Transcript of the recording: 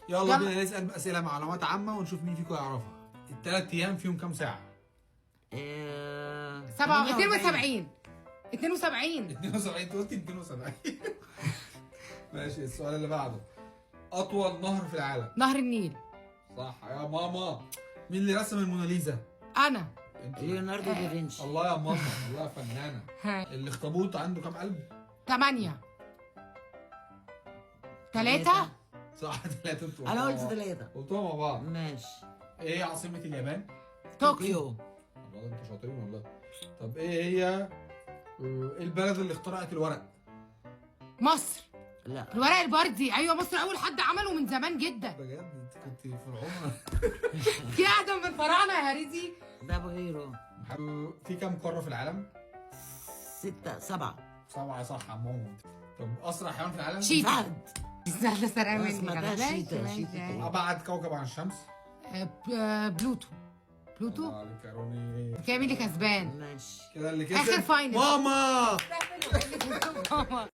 يلا بينا نسال اسئله معلومات عامه ونشوف مين فيكم يعرفها. الثلاث ايام فيهم كام ساعه؟ 72. 72. 72. انت قلت 72. ماشي. السؤال اللي بعده، اطول نهر في العالم. نهر النيل. صح يا ماما. مين اللي رسم الموناليزا؟ انا. انت. ليوناردو دافنشي. الله يا ماما، الله يا فنانه. ها. الاخطبوط عنده كام قلب؟ 8. 3. صح. 3. انتوا انا قلت 3. قلتوها مع بعض. ماشي. ايه عاصمة اليابان؟ طوكيو. والله انتوا شاطرين والله. طب ايه هي البلد اللي اخترعت الورق؟ مصر. لا. الورق البردي. ايوه مصر اول حد عمله من زمان جدا. بجد انت كنت في العمر. في اقدم من الفراعنه يا هريدي. ده بغيره. في كام قارة في العالم؟ 6 7. 7 صح يا ماما. طب اسرع حيوان في العالم؟ شيتا. فهد. سهله سرقه بس مني. ما ده شيتا. شيتا. ابعد كوكب عن الشمس؟ بلوتو. بلوتو. الله عليك يا روني. كده مين اللي كسبان؟ ماشي. كده اللي كسب آخر فاينل. ماما.